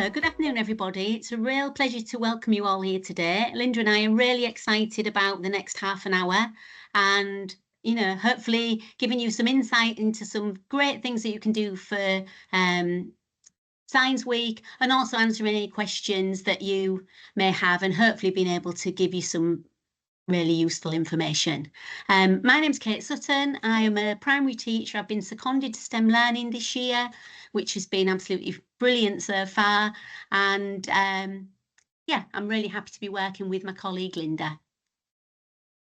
So, good afternoon, everybody. It's a real pleasure to welcome you all here today. Linda and I are really excited about the next half an hour and, hopefully giving you some insight into some great things that you can do for Science Week, and also answering any questions that you may have, and hopefully being able to give you some really useful information. My name's Kate Sutton. I am a primary teacher. I've been seconded to STEM Learning this year, which has been absolutely brilliant so far. And yeah, I'm really happy to be working with my colleague Linda.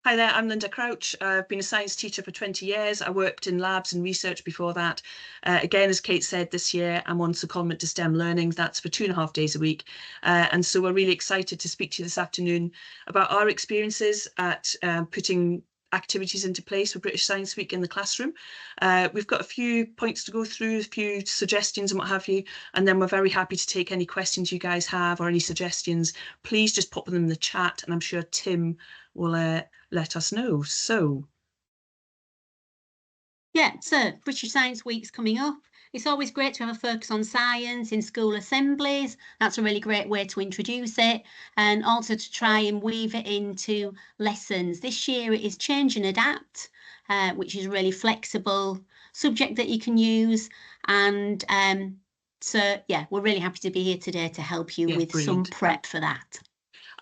Hi there, I'm Linda Crouch. I've been a science teacher for 20 years. I worked in labs and research before that. Again, as Kate said, this year I'm on secondment to STEM Learning. That's for 2.5 days a week. And so we're really excited to speak to you this afternoon about our experiences at putting activities into place for British Science Week in the classroom. We've got a few points to go through, a few suggestions and what have you, and then we're very happy to take any questions you guys have or any suggestions. Please just pop them in the chat, and I'm sure Tim will let us know. So British Science Week's coming up. It's always great to have a focus on science in school assemblies. That's a really great way to introduce it, and also to try and weave it into lessons. This year it is Change and Adapt, which is a really flexible subject that you can use. And so yeah, we're really happy to be here today to help you with brilliant. some prep for that.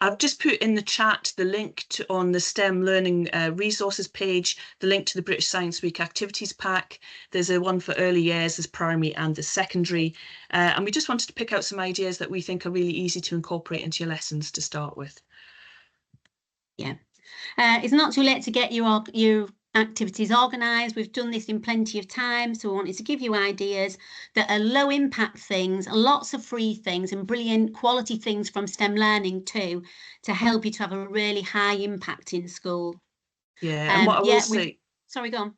I've just put in the chat the link on the STEM Learning resources page, the link to the British Science Week activities pack. There's a one for early years, there's primary and the secondary. And we just wanted to pick out some ideas that we think are really easy to incorporate into your lessons to start with. Yeah, it's not too late to get your activities organised. We've done this in plenty of time, so we wanted to give you ideas that are low impact things, lots of free things and brilliant quality things from STEM Learning too, to help you to have a really high impact in school. Yeah, and what I will say... Sorry, go on.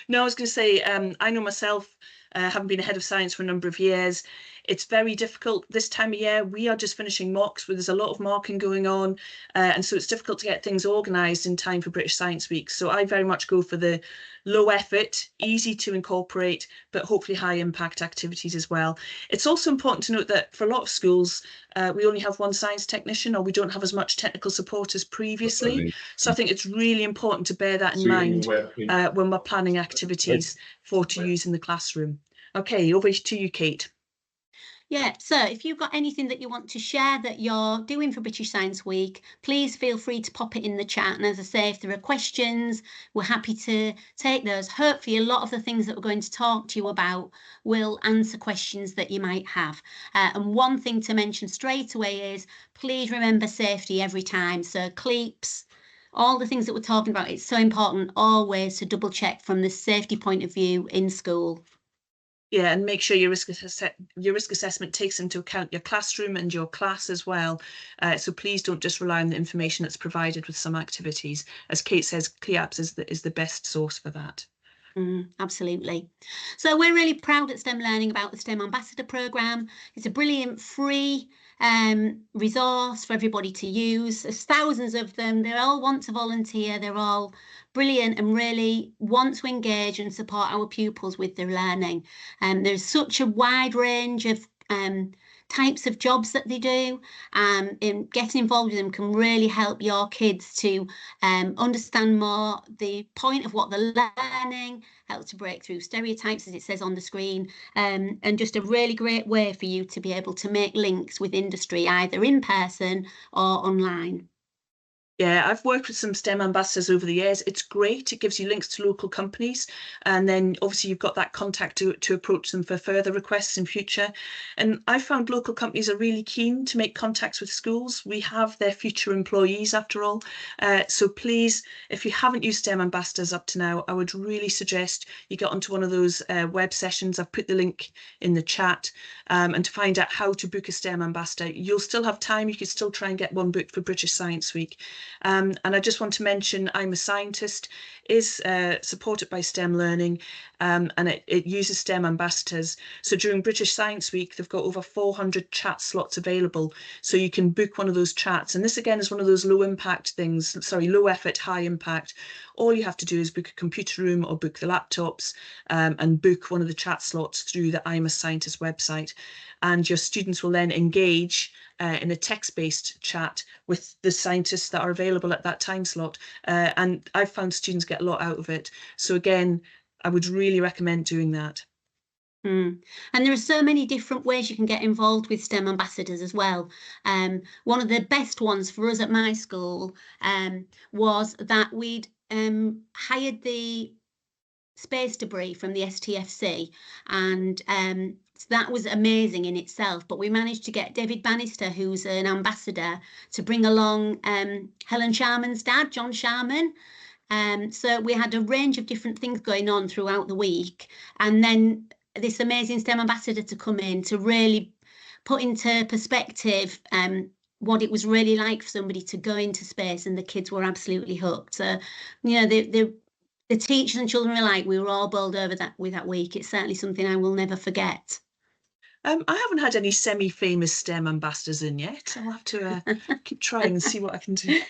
No, I was going to say, I know myself, having been a head of science for a number of years, it's very difficult this time of year. We are just finishing mocks where there's a lot of marking going on, and so it's difficult to get things organised in time for British Science Week. So I very much go for the low effort, easy to incorporate, but hopefully high impact activities as well. It's also important to note that for a lot of schools, we only have one science technician, or we don't have as much technical support as previously. So I think it's really important to bear that in mind when we're planning activities to use in the classroom. Okay, over to you, Kate. Yeah, so if you've got anything that you want to share that you're doing for British Science Week, please feel free to pop it in the chat. And as I say, if there are questions, we're happy to take those. Hopefully, a lot of the things that we're going to talk to you about will answer questions that you might have. And one thing to mention straight away is, please remember safety every time. So cleats, all the things that we're talking about, it's so important always to double check from the safety point of view in school. Yeah, and make sure your risk assessment takes into account your classroom and your class as well. So please don't just rely on the information that's provided with some activities. As Kate says, CLEAPS is the best source for that. Absolutely. So we're really proud at STEM Learning about the STEM Ambassador Programme. It's a brilliant free resource for everybody to use. There's thousands of them. They all want to volunteer. They're all brilliant and really want to engage and support our pupils with their learning. There's such a wide range of types of jobs that they do, and getting involved with them can really help your kids to understand more the point of what they're learning, help to break through stereotypes, as it says on the screen, and just a really great way for you to be able to make links with industry, either in person or online. Yeah, I've worked with some STEM ambassadors over the years. It's great. It gives you links to local companies. And then obviously you've got that contact to approach them for further requests in future. And I found local companies are really keen to make contacts with schools. We have their future employees after all. So please, if you haven't used STEM ambassadors up to now, I would really suggest you get onto one of those web sessions. I've put the link in the chat, and to find out how to book a STEM ambassador. You'll still have time. You can still try and get one booked for British Science Week. And I just want to mention I'm a Scientist is supported by STEM Learning, and it uses STEM ambassadors. So during British Science Week, they've got over 400 chat slots available. So you can book one of those chats. And this again is one of those low impact things, sorry, low effort, high impact. All you have to do is book a computer room or book the laptops, and book one of the chat slots through the I'm a Scientist website. And your students will then engage in a text-based chat with the scientists that are available at that time slot. And I've found students get a lot out of it. So again, I would really recommend doing that. And there are so many different ways you can get involved with STEM ambassadors as well. One of the best ones for us at my school was that we'd hired the space debris from the STFC, and that was amazing in itself. But we managed to get David Bannister, who's an ambassador, to bring along Helen Sharman's dad, John Sharman. So we had a range of different things going on throughout the week, and then this amazing STEM ambassador to come in to really put into perspective what it was really like for somebody to go into space, and the kids were absolutely hooked. So, you know, the teachers and children alike, we were all bowled over that week. It's certainly something I will never forget. I haven't had any semi-famous STEM ambassadors in yet. I'll have to keep trying and see what I can do.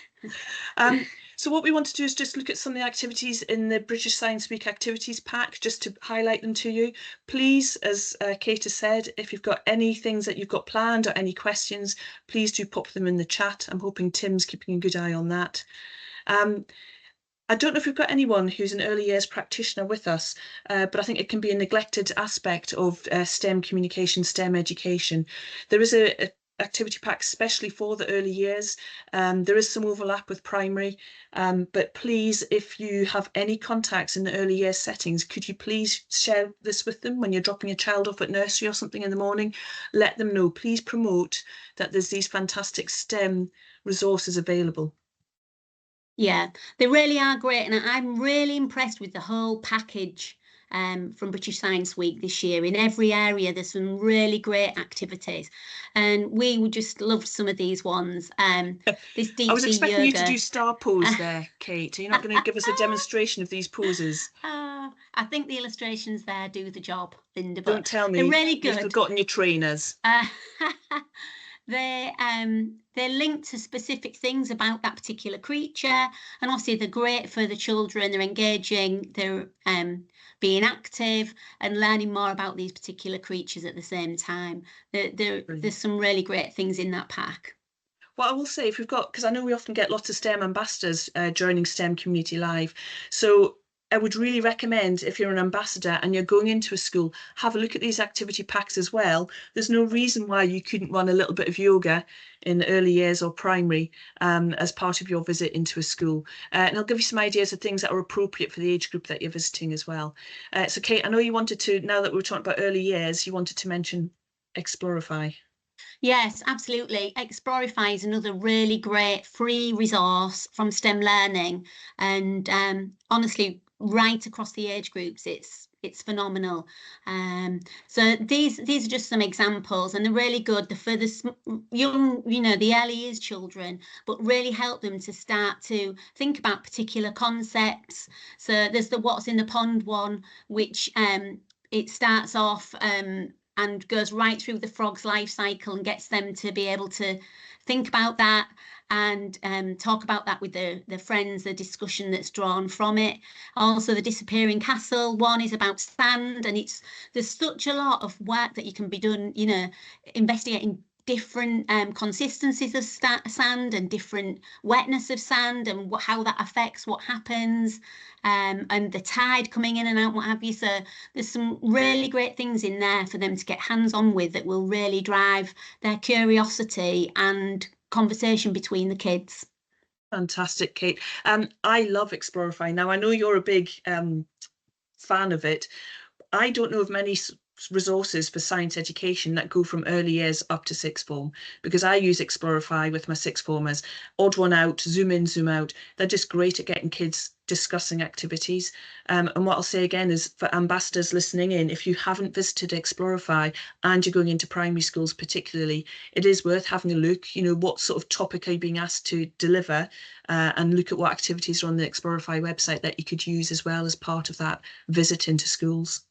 So what we want to do is just look at some of the activities in the British Science Week activities pack, just to highlight them to you. Please, as Kate has said, if you've got any things that you've got planned or any questions, please do pop them in the chat. I'm hoping Tim's keeping a good eye on that. I don't know if we've got anyone who's an early years practitioner with us, but I think it can be a neglected aspect of STEM communication, STEM education. There is a activity pack especially for the early years. There is some overlap with primary, but please, if you have any contacts in the early years settings, could you please share this with them when you're dropping a child off at nursery or something in the morning? Let them know. Please promote that there's these fantastic STEM resources available. Yeah, they really are great, and I'm really impressed with the whole package from British Science Week this year. In every area, there's some really great activities, and we would just love some of these ones. This deep I was sea expecting yoga. you to do star pose there, Kate. Are you not going to give us a demonstration of these poses? I think the illustrations there do the job, Linda. Don't tell me they're really good. You've forgotten your trainers. They're linked to specific things about that particular creature, and obviously they're great for the children. They're engaging, they're being active and learning more about these particular creatures at the same time. There's some really great things in that pack. What I will say, if we've got, because I know we often get lots of STEM ambassadors joining STEM Community Live, so I would really recommend, if you're an ambassador and you're going into a school, have a look at these activity packs as well. There's no reason why you couldn't run a little bit of yoga in early years or primary as part of your visit into a school. And I'll give you some ideas of things that are appropriate for the age group that you're visiting as well. So Kate, I know you wanted to, now that we're talking about early years, you wanted to mention Explorify. Yes, absolutely. Explorify is another really great free resource from STEM Learning, and honestly, right across the age groups, it's phenomenal. So these are just some examples, and they're really good. They're for the young, the early years children, but really help them to start to think about particular concepts. So there's the What's in the Pond one, which it starts off and goes right through the frog's life cycle and gets them to be able to think about that and talk about that with the friends, the discussion that's drawn from it. Also, the Disappearing Castle one is about sand, and there's such a lot of work that you can be done, investigating different consistencies of sand and different wetness of sand and how that affects what happens, and the tide coming in and out, what have you. So there's some really great things in there for them to get hands-on with that will really drive their curiosity and conversation between the kids. Fantastic, Kate. I love Explorify. Now, I know you're a big fan of it. I don't know of many resources for science education that go from early years up to sixth form, because I use Explorify with my sixth formers. Odd one out, zoom in, zoom out. They're just great at getting kids discussing activities. And what I'll say again is, for ambassadors listening in, if you haven't visited Explorify and you're going into primary schools particularly, it is worth having a look. You know, what sort of topic are you being asked to deliver, and look at what activities are on the Explorify website that you could use as well as part of that visit into schools.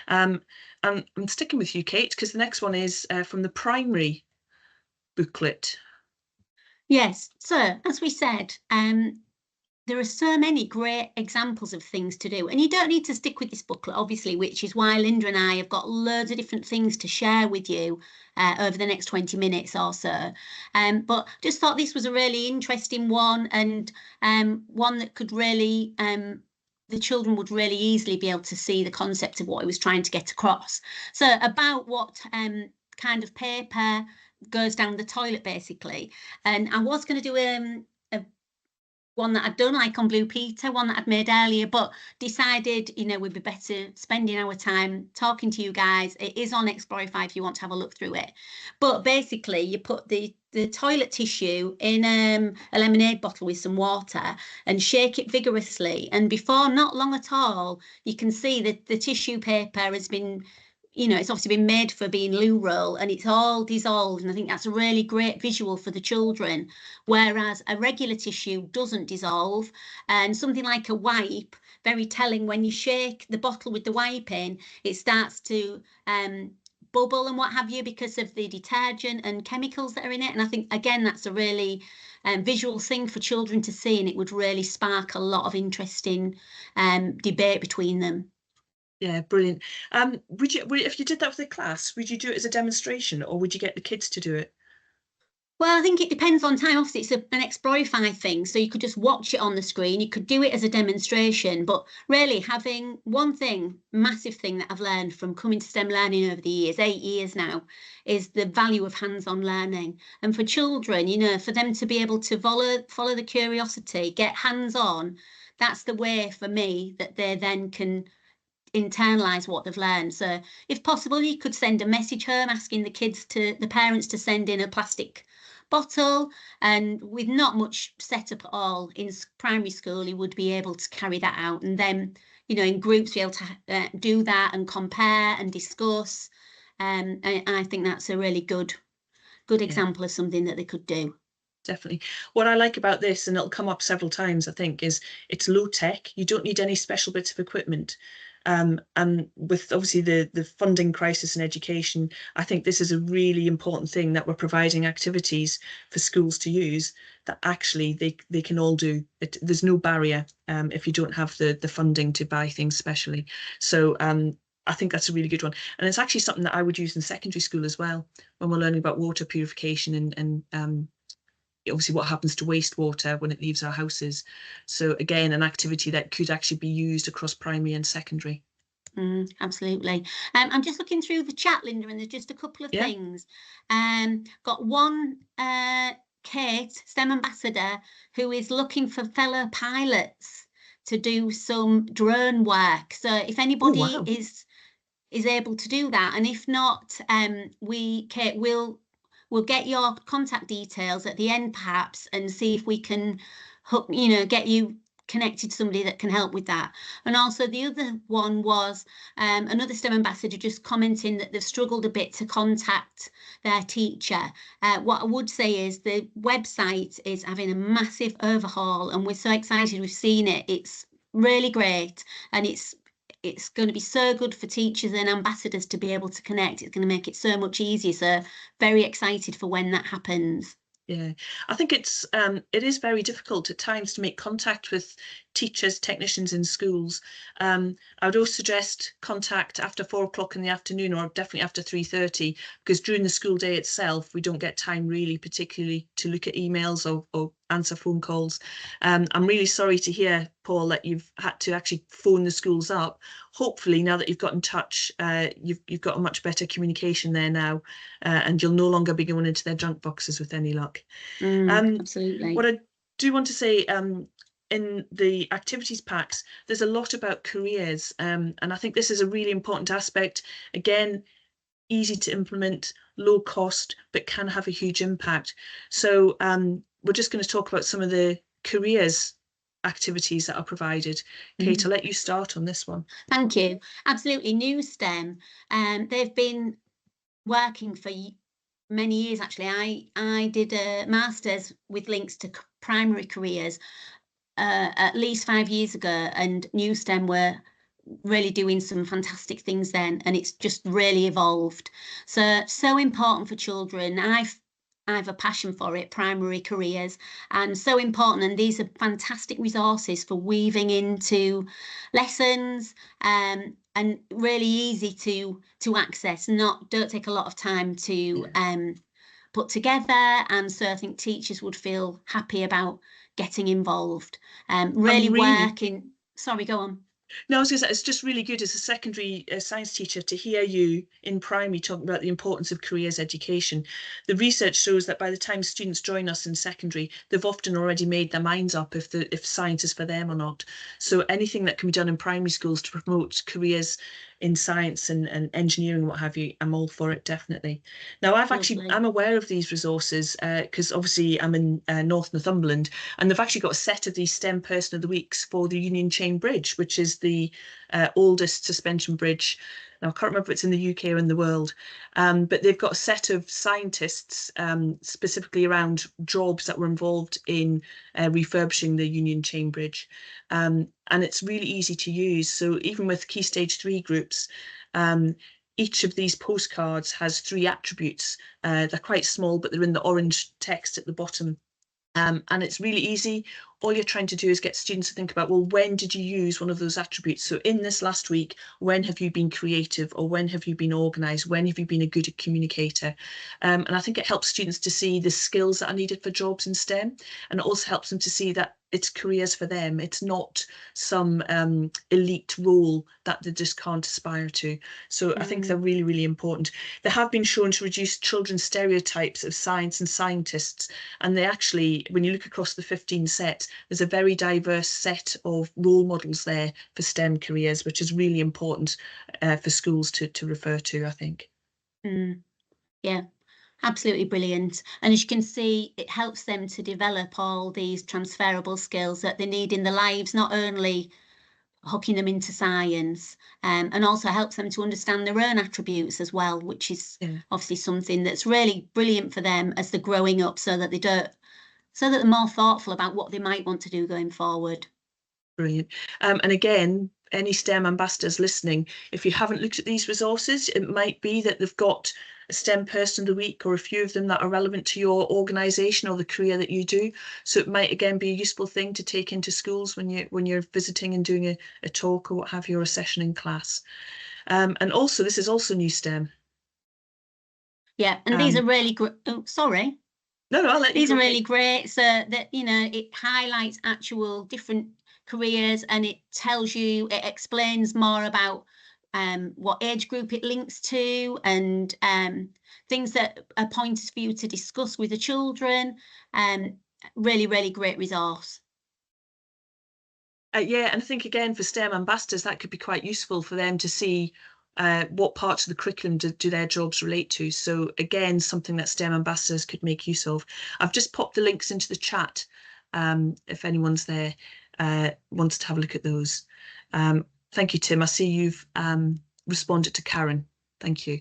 And I'm sticking with you, Kate, because the next one is from the primary booklet. Yes, so as we said, there are so many great examples of things to do, and you don't need to stick with this booklet, obviously, which is why Linda and I have got loads of different things to share with you over the next 20 minutes or so. But just thought this was a really interesting one, and one that could really, the children would really easily be able to see the concept of what I was trying to get across. So about what kind of paper goes down the toilet, basically. And I was going to do a one that I'd done, like on Blue Peter, one that I'd made earlier, but decided, you know, we'd be better spending our time talking to you guys. It is on Explorify if you want to have a look through it. But basically, you put the toilet tissue in a lemonade bottle with some water and shake it vigorously. And before not long at all, you can see that the tissue paper has been, you know, it's obviously been made for being loo roll, and it's all dissolved. And I think that's a really great visual for the children, whereas a regular tissue doesn't dissolve. And something like a wipe, very telling, when you shake the bottle with the wipe in, it starts to bubble and what have you, because of the detergent and chemicals that are in it. And I think, again, that's a really visual thing for children to see, and it would really spark a lot of interesting debate between them. Yeah, brilliant. Would you, if you did that with the class, would you do it as a demonstration, or would you get the kids to do it? Well, I think it depends on time. Obviously, it's an Explorify thing, so you could just watch it on the screen. You could do it as a demonstration, but really having one thing, massive thing that I've learned from coming to STEM learning over the years, 8 years now, is the value of hands-on learning. And for children, you know, for them to be able to follow the curiosity, get hands-on, that's the way for me that they then can internalize what they've learned. So if possible, you could send a message home asking the parents to send in a plastic bottle, and with not much setup at all in primary school, you would be able to carry that out, and then, you know, in groups be able to do that and compare and discuss. And I think that's a really good example of something that they could do. Definitely. What I like about this, and it'll come up several times, I think, is it's low tech. You don't need any special bits of equipment. And with obviously the funding crisis in education, I think this is a really important thing, that we're providing activities for schools to use that actually they can all do. There's no barrier if you don't have the funding to buy things specially. So I think that's a really good one. And it's actually something that I would use in secondary school as well, when we're learning about water purification and obviously what happens to wastewater when it leaves our houses. So again, an activity that could actually be used across primary and secondary. Absolutely. I'm just looking through the chat, Linda, and there's just a couple of things. Got one, Kate, STEM ambassador, who is looking for fellow pilots to do some drone work. So if anybody is able to do that, and if not, Kate, we'll get your contact details at the end, perhaps, and see if we can hook, you know, get you connected to somebody that can help with that. And also the other one was another STEM ambassador just commenting that they've struggled a bit to contact their teacher. What I would say is the website is having a massive overhaul, and we're so excited we've seen it. It's really great, and it's going to be so good for teachers and ambassadors to be able to connect. It's going to make it so much easier. So very excited for when that happens. Yeah, I think it is very difficult at times to make contact with teachers, technicians in schools. I would also suggest contact after 4 o'clock in the afternoon, or definitely after 3:30, because during the school day itself, we don't get time really particularly to look at emails or answer phone calls. I'm really sorry to hear, Paul, that you've had to actually phone the schools up. Hopefully, now that you've got in touch, you've got a much better communication there now, and you'll no longer be going into their junk boxes with any luck. Absolutely. What I do want to say, in the activities packs, there's a lot about careers, and I think this is a really important aspect. Again, easy to implement, low cost, but can have a huge impact. So we're just going to talk about some of the careers activities that are provided. Kate, I'll let you start on this one. Thank you. Absolutely. New STEM. They've been working for many years, actually. I did a master's with links to primary careers at least 5 years ago, and New STEM were really doing some fantastic things then, and it's just really evolved. So important for children. I have a passion for it, primary careers, and so important. And these are fantastic resources for weaving into lessons, and really easy to access. Don't take a lot of time to put together. And so I think teachers would feel happy about getting involved. Really working. Sorry, go on. No, I was going to say, it's just really good as a secondary science teacher to hear you in primary talking about the importance of careers education. The research shows that by the time students join us in secondary, they've often already made their minds up if science is for them or not. So anything that can be done in primary schools to promote careers in science and engineering, what have you, I'm all for it, definitely. Now, I'm aware of these resources because obviously I'm in North Northumberland, and they've actually got a set of these STEM Person of the Weeks for the Union Chain Bridge, which is the oldest suspension bridge. Now, I can't remember if it's in the UK or in the world, but they've got a set of scientists specifically around jobs that were involved in refurbishing the Union Chain Bridge. And it's really easy to use. So even with Key Stage 3 groups, each of these postcards has 3 attributes. They're quite small, but they're in the orange text at the bottom. And it's really easy. All you're trying to do is get students to think about, well, when did you use one of those attributes? So in this last week, when have you been creative, or when have you been organised? When have you been a good communicator? And I think it helps students to see the skills that are needed for jobs in STEM, and it also helps them to see that it's careers for them. It's not some elite role that they just can't aspire to. So I think they're really, really important. They have been shown to reduce children's stereotypes of science and scientists. And they actually, when you look across the 15 sets, there's a very diverse set of role models there for STEM careers, which is really important for schools to refer to, I think. Yeah. Absolutely brilliant. And as you can see, it helps them to develop all these transferable skills that they need in their lives, not only hooking them into science, and also helps them to understand their own attributes as well, which is obviously something that's really brilliant for them as they're growing up, so that they're more thoughtful about what they might want to do going forward. Brilliant. And again, any STEM ambassadors listening, if you haven't looked at these resources, it might be that they've got a STEM Person of the Week or a few of them that are relevant to your organisation or the career that you do. So it might again be a useful thing to take into schools when you're visiting and doing a talk or what have you, or a session in class. And also, this is also new STEM. Yeah, and these are really great. Oh, sorry. No, I'll let you. These are really great. So that, it highlights actual different careers, and it explains more about what age group it links to, and things that are pointers for you to discuss with the children. Really, really great resource. Yeah, and I think again for STEM ambassadors, that could be quite useful for them to see what parts of the curriculum do their jobs relate to. So again, something that STEM ambassadors could make use of. I've just popped the links into the chat if anyone's there wants to have a look at those. Thank you, Tim. I see you've responded to Karen. Thank you.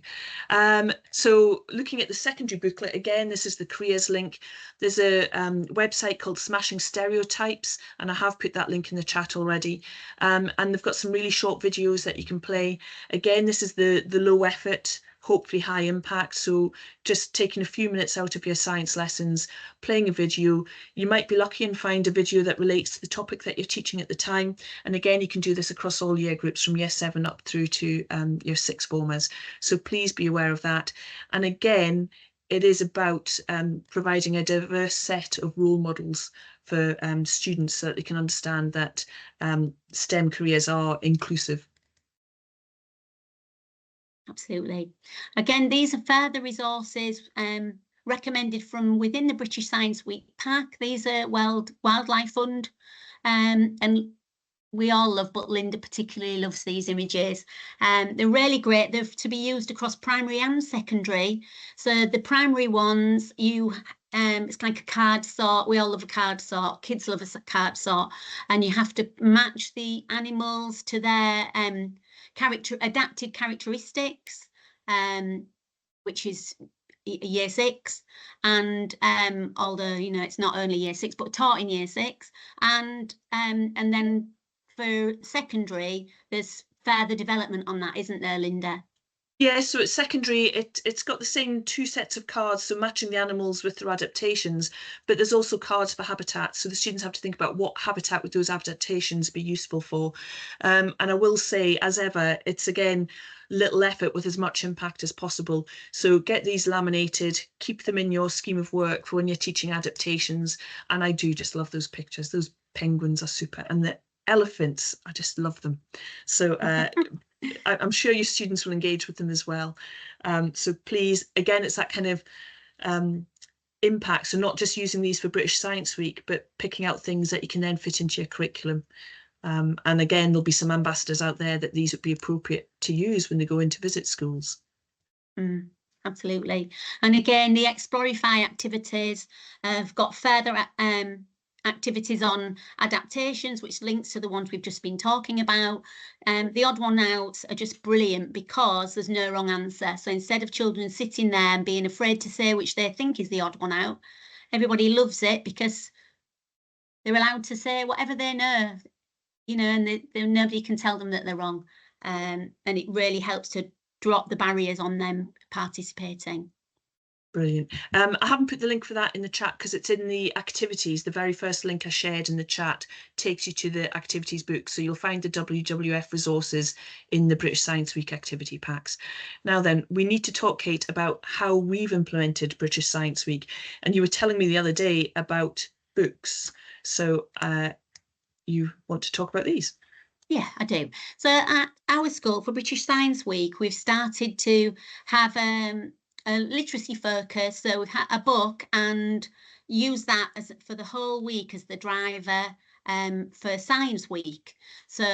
So looking at the secondary booklet, again, this is the careers link. There's a website called Smashing Stereotypes, and I have put that link in the chat already. And they've got some really short videos that you can play. Again, this is the low effort, hopefully high impact. So just taking a few minutes out of your science lessons, playing a video. You might be lucky and find a video that relates to the topic that you're teaching at the time. And again, you can do this across all year groups from year 7 up through to your 6th formers. So please be aware of that. And again, it is about providing a diverse set of role models for students so that they can understand that STEM careers are inclusive. Absolutely. Again, these are further resources recommended from within the British Science Week pack. These are World Wildlife Fund and we all love, but Linda particularly loves these images. They're really great. They're to be used across primary and secondary. So the primary ones, it's like a card sort. We all love a card sort. Kids love a card sort, and you have to match the animals to their adapted characteristics, which is year 6, and although it's not only year 6 but taught in year 6, and then for secondary there's further development on that, isn't there, Linda? Yeah, so at secondary, it's got the same 2 sets of cards, so matching the animals with their adaptations, but there's also cards for habitat. So the students have to think about what habitat would those adaptations be useful for. And I will say, as ever, it's again, little effort with as much impact as possible. So get these laminated, keep them in your scheme of work for when you're teaching adaptations. And I do just love those pictures. Those penguins are super. And the elephants, I just love them. So I'm sure your students will engage with them as well. So please, again, it's that kind of impact. So not just using these for British Science Week, but picking out things that you can then fit into your curriculum. And again, there'll be some ambassadors out there that these would be appropriate to use when they go in to visit schools. Absolutely. And again, the Explorify activities have got further activities on adaptations, which links to the ones we've just been talking about. The odd one outs are just brilliant because there's no wrong answer. So instead of children sitting there and being afraid to say which they think is the odd one out, everybody loves it because they're allowed to say whatever they know, and nobody can tell them that they're wrong. And it really helps to drop the barriers on them participating. Brilliant. I haven't put the link for that in the chat because it's in the activities. The very first link I shared in the chat takes you to the activities book. So you'll find the WWF resources in the British Science Week activity packs. Now then, we need to talk, Kate, about how we've implemented British Science Week. And you were telling me the other day about books. So you want to talk about these? Yeah, I do. So at our school for British Science Week, we've started to have a literacy focus. So we've had a book and use that for the whole week as the driver for Science Week. So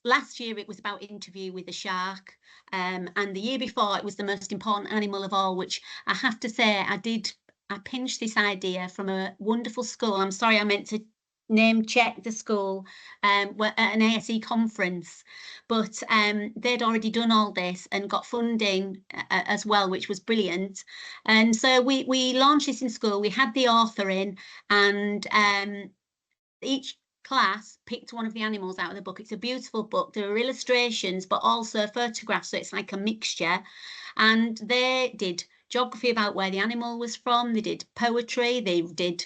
last year it was about Interview with a Shark, and the year before it was the most important animal of all, which I have to say I pinched this idea from a wonderful school. I'm sorry, I meant to name check the school at an ASE conference, but they'd already done all this and got funding as well, which was brilliant. And so we launched this in school. We had the author in, and each class picked one of the animals out of the book. It's a beautiful book. There are illustrations but also photographs, so it's like a mixture. And they did geography about where the animal was from, they did poetry, they did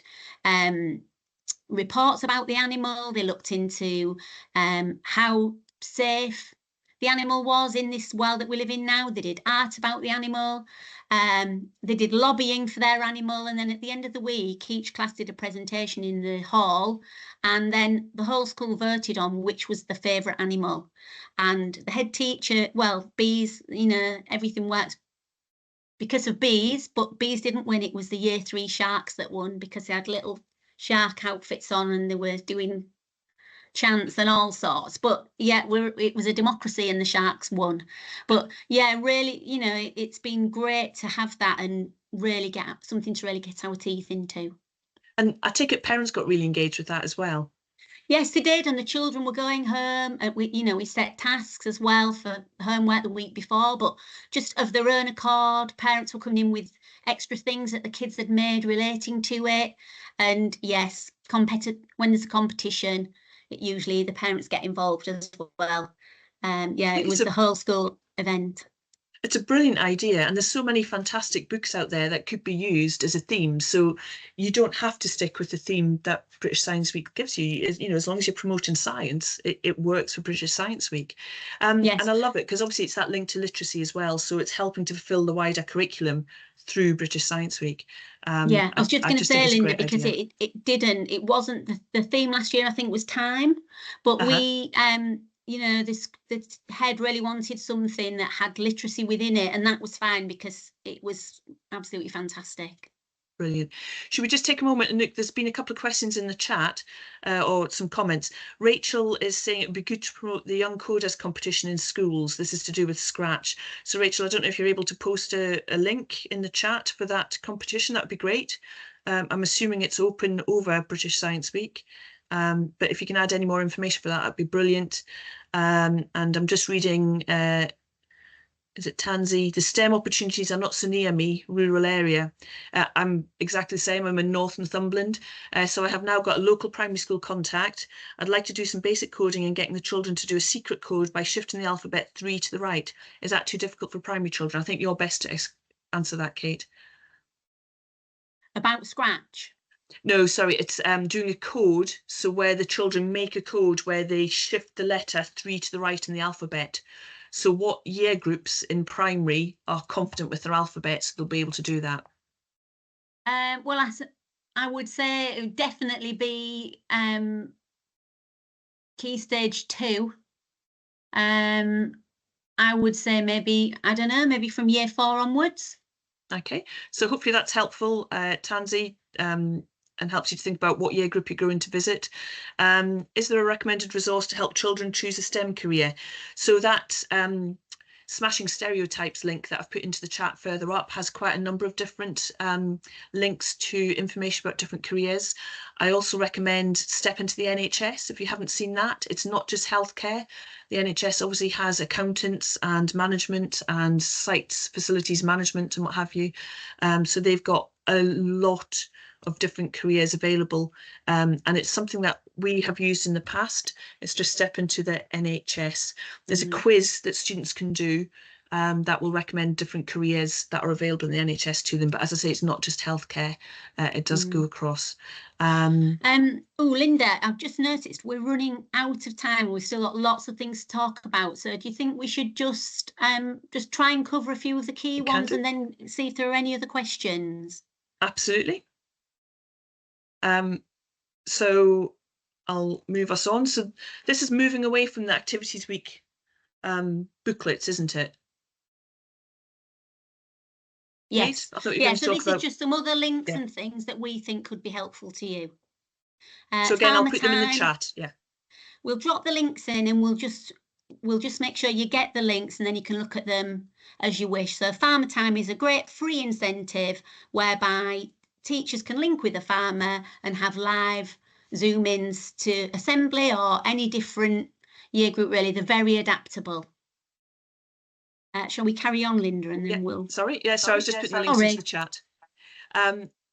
reports about the animal, they looked into how safe the animal was in this world that we live in now, they did art about the animal, they did lobbying for their animal, and then at the end of the week each class did a presentation in the hall, and then the whole school voted on which was the favourite animal. And the head teacher, well, bees, everything works because of bees, but bees didn't win. It was the year 3 sharks that won because they had little shark outfits on and they were doing chants and all sorts. But yeah, it was a democracy and the sharks won. But yeah, really, it's been great to have that and really get something to really get our teeth into. And I take it parents got really engaged with that as well. Yes, they did, and the children were going home. We set tasks as well for homework the week before, but just of their own accord, parents were coming in with extra things that the kids had made relating to it. And yes, when there's a competition, usually the parents get involved as well. Yeah, it was the whole school event. It's a brilliant idea, and there's so many fantastic books out there that could be used as a theme. So you don't have to stick with the theme that British Science Week gives you. As long as you're promoting science, it works for British Science Week. Yes. And I love it because obviously it's that link to literacy as well. So it's helping to fulfil the wider curriculum through British Science Week. Yeah, I was just going to say, Linda, because it wasn't the theme last year. I think was time, but we the head really wanted something that had literacy within it, and that was fine because it was absolutely fantastic. Brilliant. Should we just take a moment and look? There's been a couple of questions in the chat or some comments. Rachel is saying it would be good to promote the Young Coders competition in schools. This is to do with Scratch. So Rachel, I don't know if you're able to post a link in the chat for that competition. That would be great. I'm assuming it's open over British Science Week. But if you can add any more information for that, that'd be brilliant. And I'm just reading, is it Tansy? The STEM opportunities are not so near me, rural area. I'm exactly the same. I'm in North Northumberland. So I have now got a local primary school contact. I'd like to do some basic coding and getting the children to do a secret code by shifting the alphabet 3 to the right. Is that too difficult for primary children? I think you're best to answer that, Kate. About Scratch? No, sorry, it's doing a code. So where the children make a code where they shift the letter 3 to the right in the alphabet. So what year groups in primary are confident with their alphabets, they'll be able to do that? Well, I would say it would definitely be Key Stage 2. I would say maybe, I don't know, maybe from year 4 onwards. Okay, so hopefully that's helpful, Tansy, and helps you to think about what year group you're going to visit. Is there a recommended resource to help children choose a STEM career? So that Smashing Stereotypes link that I've put into the chat further up has quite a number of different links to information about different careers. I also recommend Step into the NHS if you haven't seen that. It's not just healthcare. The NHS obviously has accountants and management and sites, facilities management and what have you. So they've got a lot of different careers available, and it's something that we have used in the past. It's just Step into the NHS. There's a quiz that students can do that will recommend different careers that are available in the NHS to them. But as I say, it's not just healthcare. It does go across. Oh, Linda, I've just noticed we're running out of time. We've still got lots of things to talk about. So do you think we should just try and cover a few of the key ones and then see if there are any other questions? Absolutely. So I'll move us on. So this is moving away from the Activities Week booklets, isn't it? Yes. Kate? I thought you were Yeah, going to so talk this about... is just some other links and things that we think could be helpful to you. So again, I'll put them in the chat. Yeah. We'll drop the links in and we'll just make sure you get the links and then you can look at them as you wish. So Farmer Time is a great free incentive whereby teachers can link with a farmer and have live Zoom-ins to assembly or any different year group, really. They're very adaptable. Shall we carry on, Linda, and then we'll... Sorry, yeah, so I was just putting the links into the chat.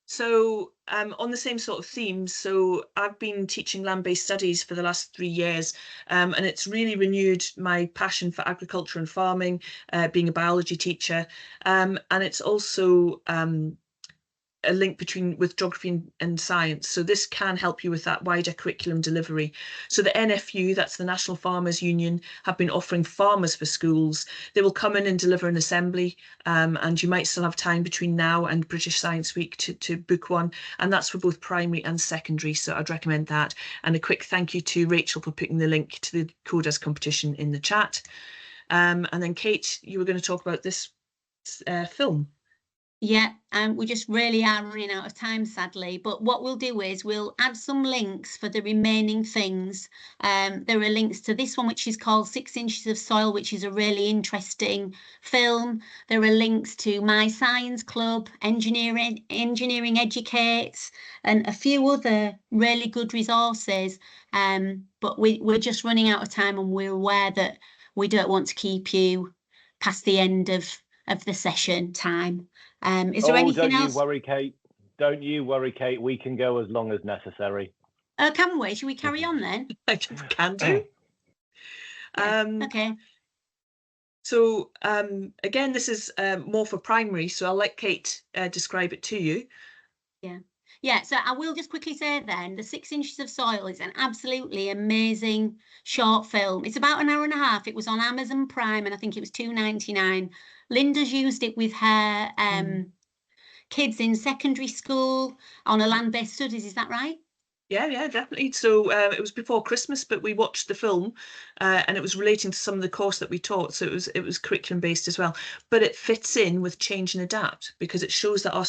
So on the same sort of themes, so I've been teaching land-based studies for the last 3 years, and it's really renewed my passion for agriculture and farming, being a biology teacher, and it's also a link with geography and science. So this can help you with that wider curriculum delivery. So the NFU, that's the National Farmers Union, have been offering farmers for schools. They will come in and deliver an assembly, and you might still have time between now and British Science Week to book one. And that's for both primary and secondary. So I'd recommend that. And a quick thank you to Rachel for putting the link to the Coders competition in the chat. And then Kate, you were going to talk about this film. Yeah, we just really are running out of time, sadly. But what we'll do is we'll add some links for the remaining things. There are links to this one, which is called 6 Inches of Soil, which is a really interesting film. There are links to My Science Club, Engineering Educates, and a few other really good resources. But we're just running out of time, and we're aware that we don't want to keep you past the end of the session time. Is there anything else? Don't you worry, Kate. Don't you worry, Kate. We can go as long as necessary. Can we? Should we carry on then? I can do. Okay. So again, this is more for primary, so I'll let Kate describe it to you. Yeah, so I will just quickly say then, the 6 Inches of Soil is an absolutely amazing short film. It's about an hour and a half. It was on Amazon Prime and I think it was £2.99. Linda's used it with her kids in secondary school on a land-based studies, is that right? Yeah, definitely. So it was before Christmas, but we watched the film, and it was relating to some of the course that we taught. So it was curriculum based as well, but it fits in with change and adapt, because it shows that our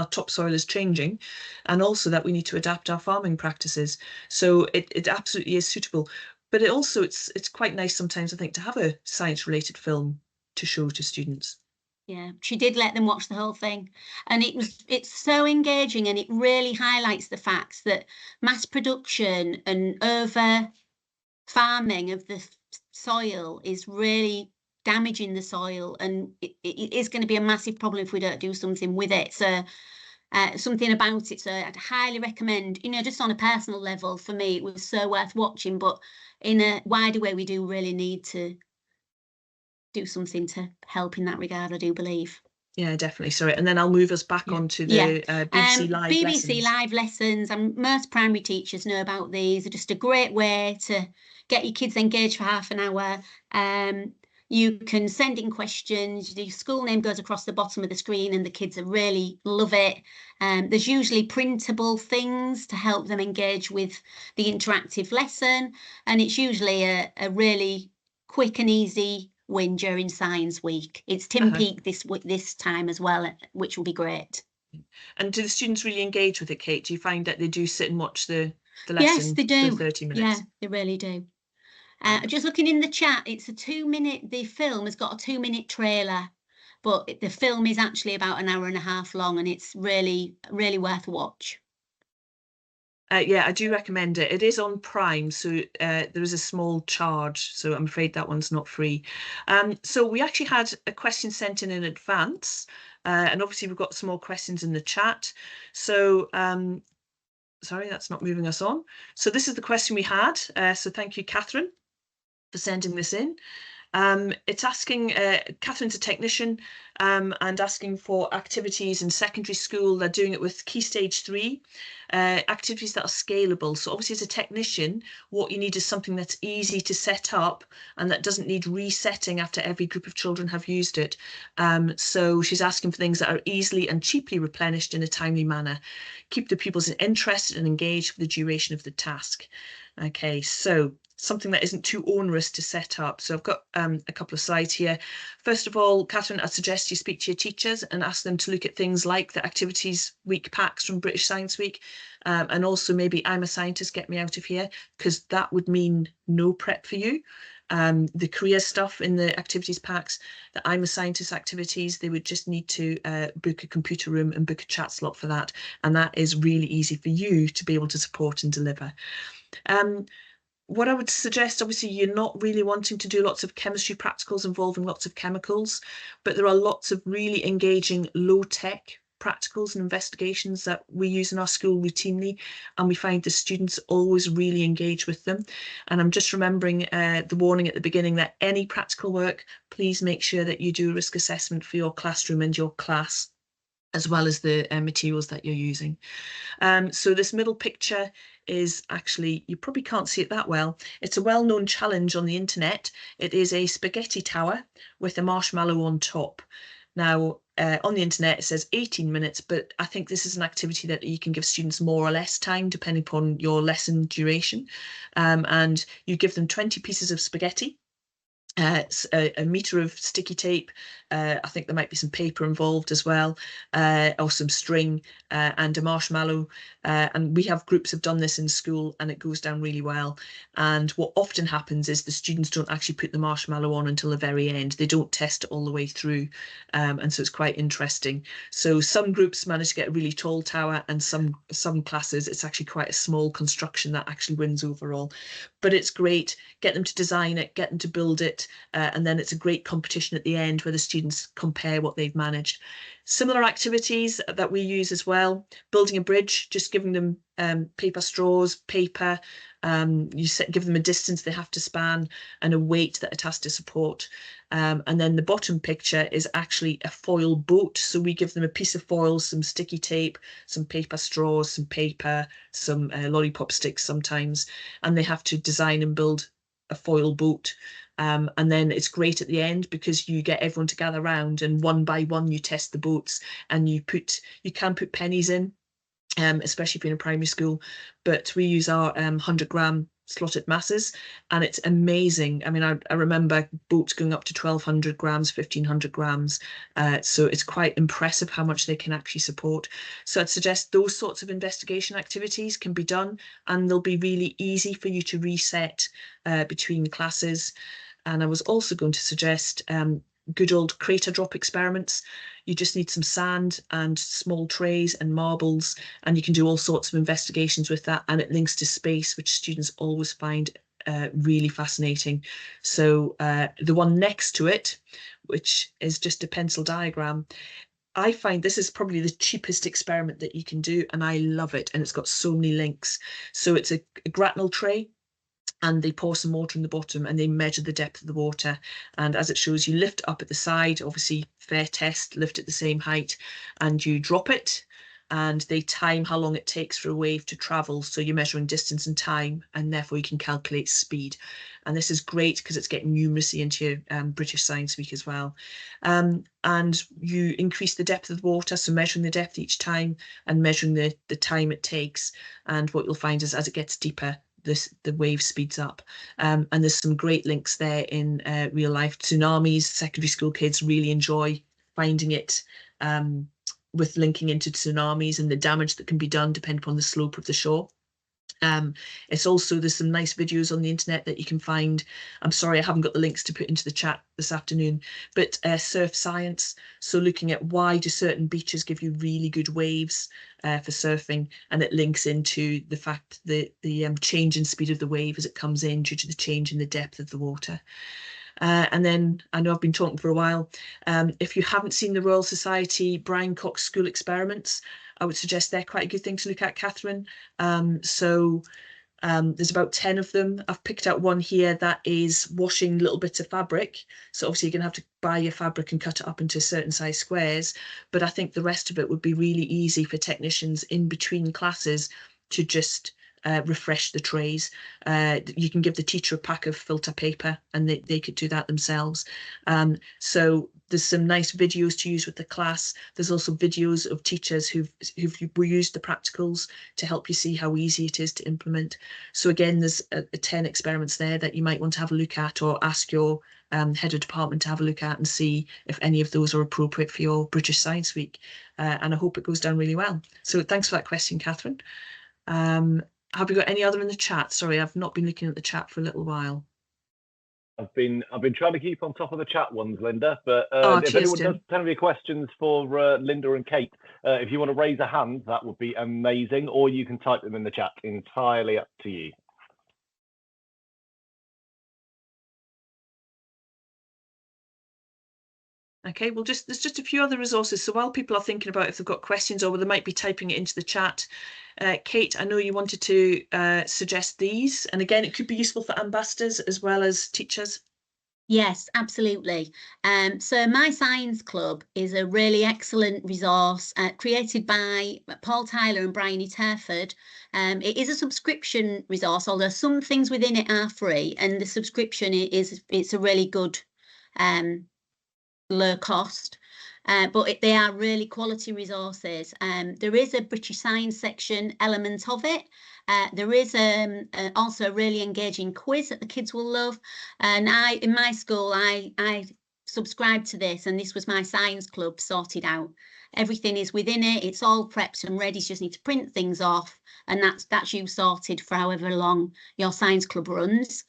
topsoil is changing, and also that we need to adapt our farming practices. So it absolutely is suitable. But it's quite nice sometimes, I think, to have a science related film to show to students. Yeah, she did let them watch the whole thing, and it's so engaging, and it really highlights the facts that mass production and over farming of the soil is really damaging the soil, and it is going to be a massive problem if we don't do something with it. So something about it. So I'd highly recommend, just on a personal level, for me, it was so worth watching, but in a wider way, we do really need to do something to help in that regard, I do believe. Yeah, definitely. Sorry, and then I'll move us back onto the BBC Live BBC lessons. Live lessons, and most primary teachers know about these. They're just a great way to get your kids engaged for half an hour. You can send in questions. The school name goes across the bottom of the screen, and the kids really love it. There's usually printable things to help them engage with the interactive lesson, and it's usually a really quick and easy win during Science Week. It's Tim Peake this time as well, which will be great. And do the students really engage with it, Kate? Do you find that they do sit and watch the lesson? Yes, they do. For 30 minutes? Yeah, they really do. Just looking in the chat, it's a 2-minute, the film has got a 2-minute trailer, but the film is actually about an hour and a half long, and it's really, really worth a watch. Yeah, I do recommend it. It is on Prime, so there is a small charge, so I'm afraid that one's not free. So we actually had a question sent in advance, and obviously we've got some more questions in the chat. So sorry, that's not moving us on. So this is the question we had. So thank you, Catherine, for sending this in. It's asking, Catherine's a technician, and asking for activities in secondary school. They're doing it with Key Stage 3, activities that are scalable. So obviously as a technician, what you need is something that's easy to set up and that doesn't need resetting after every group of children have used it. So she's asking for things that are easily and cheaply replenished in a timely manner. Keep the pupils interested and engaged for the duration of the task. Okay, so something that isn't too onerous to set up. So I've got a couple of slides here. First of all, Catherine, I suggest you speak to your teachers and ask them to look at things like the Activities Week packs from British Science Week, and also maybe I'm a Scientist, Get Me Out of Here, because that would mean no prep for you. The career stuff in the activities packs, the I'm a Scientist activities, they would just need to book a computer room and book a chat slot for that. And that is really easy for you to be able to support and deliver. What I would suggest, obviously, you're not really wanting to do lots of chemistry practicals involving lots of chemicals, but there are lots of really engaging low-tech practicals and investigations that we use in our school routinely, and we find the students always really engage with them. And I'm just remembering the warning at the beginning that any practical work, please make sure that you do a risk assessment for your classroom and your class, as well as the materials that you're using. So this middle picture is actually, you probably can't see it that well. It's a well-known challenge on the internet. It is a spaghetti tower with a marshmallow on top. Now, on the internet, it says 18 minutes, but I think this is an activity that you can give students more or less time, depending upon your lesson duration. And you give them 20 pieces of spaghetti, a meter of sticky tape. I think there might be some paper involved as well, or some string, and a marshmallow. And we have groups have done this in school, and it goes down really well. And what often happens is the students don't actually put the marshmallow on until the very end. They don't test it all the way through. And so it's quite interesting. So some groups manage to get a really tall tower, and some classes, it's actually quite a small construction that actually wins overall. But it's great. Get them to design it, get them to build it, and then it's a great competition at the end where the students compare what they've managed. Similar activities that we use as well, building a bridge, just giving them paper straws, paper, give them a distance they have to span and a weight that it has to support. And then the bottom picture is actually a foil boat. So we give them a piece of foil, some sticky tape, some paper straws, some paper, some lollipop sticks sometimes, and they have to design and build a foil boat. And then it's great at the end because you get everyone to gather around, and one by one you test the boats, and you can put pennies in especially if you're in a primary school. But we use our 100-gram slotted masses, and it's amazing. I mean, I remember boats going up to 1,200 grams, 1,500 grams. So it's quite impressive how much they can actually support. So I'd suggest those sorts of investigation activities can be done, and they'll be really easy for you to reset between classes. And I was also going to suggest good old crater drop experiments. You just need some sand and small trays and marbles, and you can do all sorts of investigations with that, and it links to space, which students always find really fascinating. So the one next to it, which is just a pencil diagram, I find this is probably the cheapest experiment that you can do, and I love it, and it's got so many links. So it's a grapnel tray, and they pour some water in the bottom, and they measure the depth of the water. And as it shows, you lift up at the side, obviously fair test, lift at the same height, and you drop it, and they time how long it takes for a wave to travel. So you're measuring distance and time, and therefore you can calculate speed. And this is great because it's getting numeracy into your British Science Week as well. And you increase the depth of the water, so measuring the depth each time and measuring the time it takes. And what you'll find is as it gets deeper, the wave speeds up. And there's some great links there in real life. Tsunamis, secondary school kids really enjoy finding it with linking into tsunamis and the damage that can be done depending upon the slope of the shore. It's also, there's some nice videos on the internet that you can find. I'm sorry, I haven't got the links to put into the chat this afternoon, but surf science. So looking at why do certain beaches give you really good waves for surfing, and it links into the fact that the change in speed of the wave as it comes in due to the change in the depth of the water. And then I know I've been talking for a while. If you haven't seen the Royal Society Brian Cox School Experiments, I would suggest they're quite a good thing to look at, Catherine. There's about 10 of them. I've picked out one here that is washing little bits of fabric. So obviously you're going to have to buy your fabric and cut it up into certain size squares. But I think the rest of it would be really easy for technicians in between classes to just refresh the trays. You can give the teacher a pack of filter paper and they could do that themselves. So there's some nice videos to use with the class. There's also videos of teachers who've used the practicals to help you see how easy it is to implement. So again, there's 10 experiments there that you might want to have a look at, or ask your head of department to have a look at and see if any of those are appropriate for your British Science Week. And I hope it goes down really well. So thanks for that question, Catherine. Have we got any other in the chat? Sorry, I've not been looking at the chat for a little while. I've been trying to keep on top of the chat ones, Linda, but if anyone does have any questions for Linda and Kate, if you want to raise a hand, that would be amazing, or you can type them in the chat. Entirely up to you. Okay, well, there's just a few other resources. So while people are thinking about if they've got questions or they might be typing it into the chat, Kate, I know you wanted to suggest these. And again, it could be useful for ambassadors as well as teachers. Yes, absolutely. So My Science Club is a really excellent resource created by Paul Tyler and Bryony Terford. It is a subscription resource, although some things within it are free, and the subscription it's a really good low cost, but they are really quality resources. There is a British Science section element of it. There is also a really engaging quiz that the kids will love. And in my school, I subscribed to this, and this was my science club sorted out. Everything is within it. It's all prepped and ready. You just need to print things off, and that's you sorted for however long your science club runs.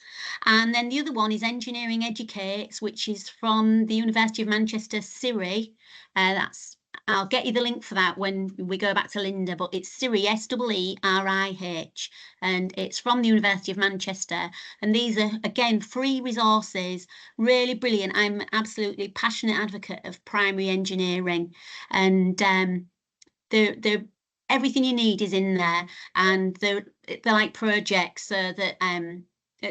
And then the other one is Engineering Educates, which is from the University of Manchester, SIRI. I'll get you the link for that when we go back to Linda, but it's SIRI, SEERIH, and it's from the University of Manchester. And these are, again, free resources, really brilliant. I'm absolutely passionate advocate of primary engineering, and everything you need is in there, and they're like projects, so that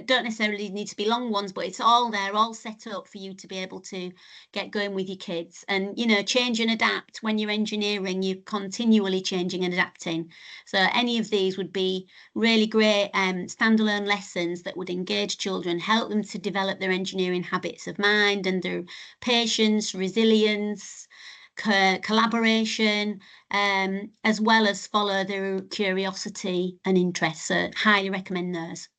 don't necessarily need to be long ones, but it's all there, all set up for you to be able to get going with your kids. And, you know, change and adapt. When you're engineering, you're continually changing and adapting. So any of these would be really great standalone lessons that would engage children, help them to develop their engineering habits of mind and their patience, resilience, collaboration, as well as follow their curiosity and interest. So highly recommend those.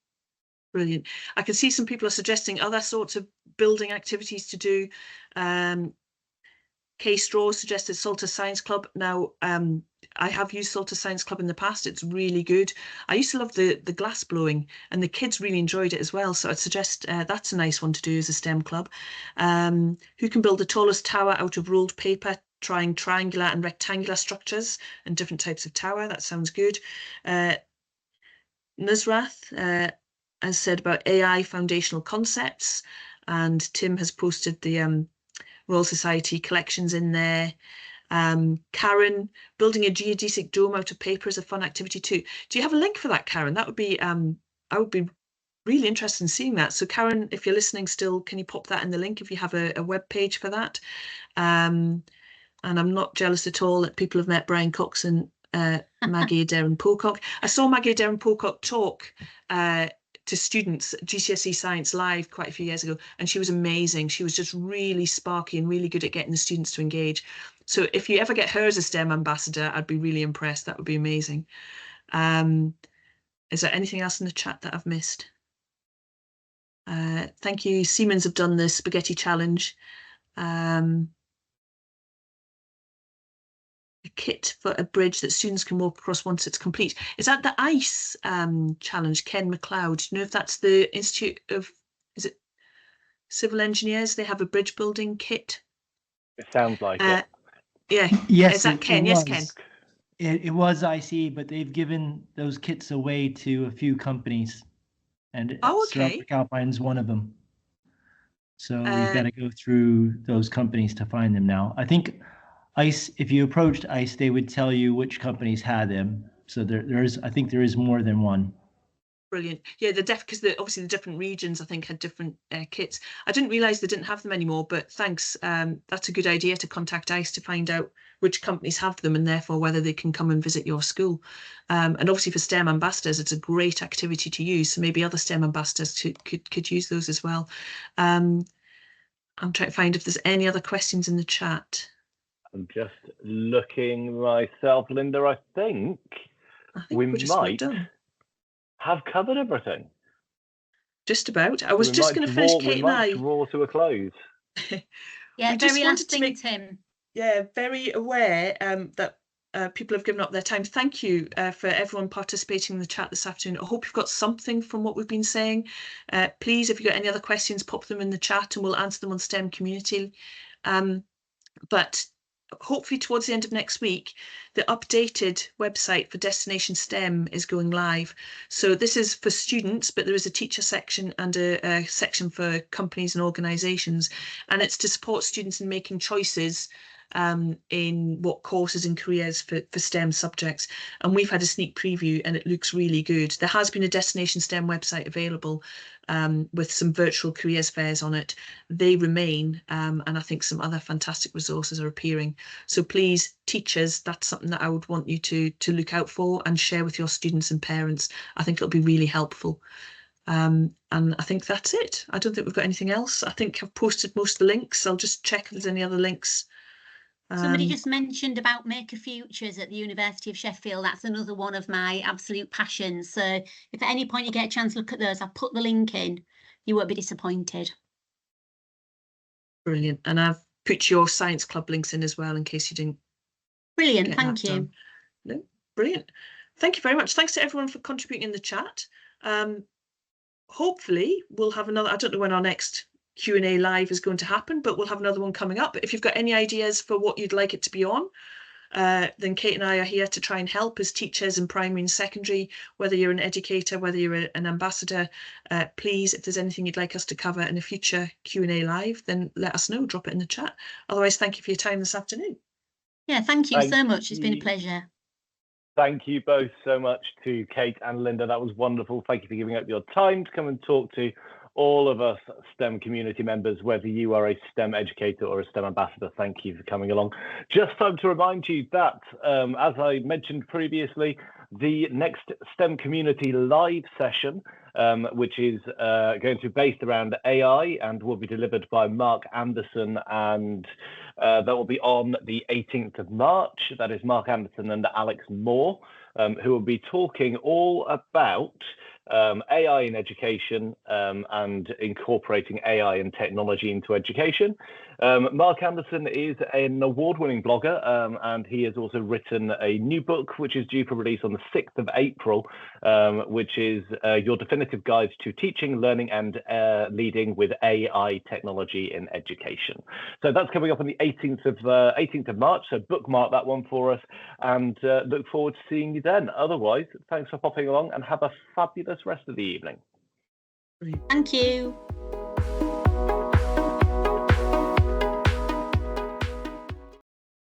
Brilliant. I can see some people are suggesting other sorts of building activities to do. Kay Straw suggested Salter Science Club. Now, I have used Salter Science Club in the past. It's really good. I used to love the glass blowing, and the kids really enjoyed it as well. So I'd suggest that's a nice one to do as a STEM club. Who can build the tallest tower out of rolled paper, trying triangular and rectangular structures and different types of tower? That sounds good. Nusrath has said about AI foundational concepts, and Tim has posted the Royal Society collections in there. Karen, building a geodesic dome out of paper is a fun activity too. Do you have a link for that, Karen? That would be I would be really interested in seeing that. So Karen, if you're listening still, can you pop that in the link if you have a web page for that? And I'm not jealous at all that people have met Brian Cox and Maggie Adair-Pocock. I saw Maggie Adair-Pocock talk to students at GCSE Science Live quite a few years ago, and she was amazing. She was just really sparky and really good at getting the students to engage. So if you ever get her as a STEM ambassador, I'd be really impressed. That would be amazing. Is there anything else in the chat that I've missed? Thank you. Siemens have done the spaghetti challenge. A kit for a bridge that students can walk across once it's complete. Is that the ICE challenge, Ken McLeod? Do you know if that's the Institute of, is it Civil Engineers? They have a bridge building kit. It sounds like it. Yeah. Yes, is that Ken? Yes, Ken. It was ICE, but they've given those kits away to a few companies, and Suffolk Alpine's one of them. So we've got to go through those companies to find them now. I think ICE, if you approached ICE, they would tell you which companies had them. So I think there is more than one. Brilliant. Yeah, because obviously the different regions, I think, had different kits. I didn't realise they didn't have them anymore, but thanks. That's a good idea to contact ICE to find out which companies have them and therefore whether they can come and visit your school. And obviously for STEM ambassadors, it's a great activity to use. So maybe other STEM ambassadors could use those as well. I'm trying to find if there's any other questions in the chat. I'm just looking myself, Linda. I think we might have covered everything. Just about. I was just going to finish, Kate and I. Draw to a close. Yeah, very last thing, Tim. Yeah, very aware that people have given up their time. Thank you for everyone participating in the chat this afternoon. I hope you've got something from what we've been saying. Please, if you've got any other questions, pop them in the chat and we'll answer them on STEM Community. But hopefully towards the end of next week, the updated website for Destination STEM is going live. So this is for students, but there is a teacher section and a section for companies and organisations, and it's to support students in making choices in what courses and careers for STEM subjects. And we've had a sneak preview and it looks really good. There has been a Destination STEM website available with some virtual careers fairs on it. They remain, and I think some other fantastic resources are appearing. So please, teachers, that's something that I would want you to look out for and share with your students and parents. I think it'll be really helpful. And I think that's it. I don't think we've got anything else. I think I've posted most of the links. I'll just check if there's any other links. Somebody just mentioned about Maker Futures at the University of Sheffield. That's another one of my absolute passions. So if at any point you get a chance to look at those, I've put the link in. You won't be disappointed. Brilliant. And I've put your science club links in as well in case you didn't. Brilliant. Thank you. No, brilliant. Thank you very much. Thanks to everyone for contributing in the chat. Hopefully we'll have another, I don't know when our next Q&A live is going to happen, but we'll have another one coming up. If you've got any ideas for what you'd like it to be on, then Kate and I are here to try and help as teachers in primary and secondary, whether you're an educator, whether you're an ambassador. Please, if there's anything you'd like us to cover in a future Q&A live, then let us know, drop it in the chat. Otherwise, thank you for your time this afternoon. Yeah, thank you so much. It's been a pleasure. Thank you both so much to Kate and Linda. That was wonderful. Thank you for giving up your time to come and talk to all of us STEM community members, whether you are a STEM educator or a STEM ambassador. Thank you for coming along. Just time to remind you that, as I mentioned previously, the next STEM community live session which is going to be based around AI and will be delivered by Mark Anderson, and that will be on the 18th of March. That is Mark Anderson and Alex Moore, who will be talking all about AI in education and incorporating AI and technology into education. Mark Anderson is an award-winning blogger, and he has also written a new book, which is due for release on the 6th of April, which is Your Definitive Guide to Teaching, Learning and Leading with AI Technology in Education. So that's coming up on the 18th of March, so bookmark that one for us, and look forward to seeing you then. Otherwise, thanks for popping along and have a fabulous rest of the evening. Thank you.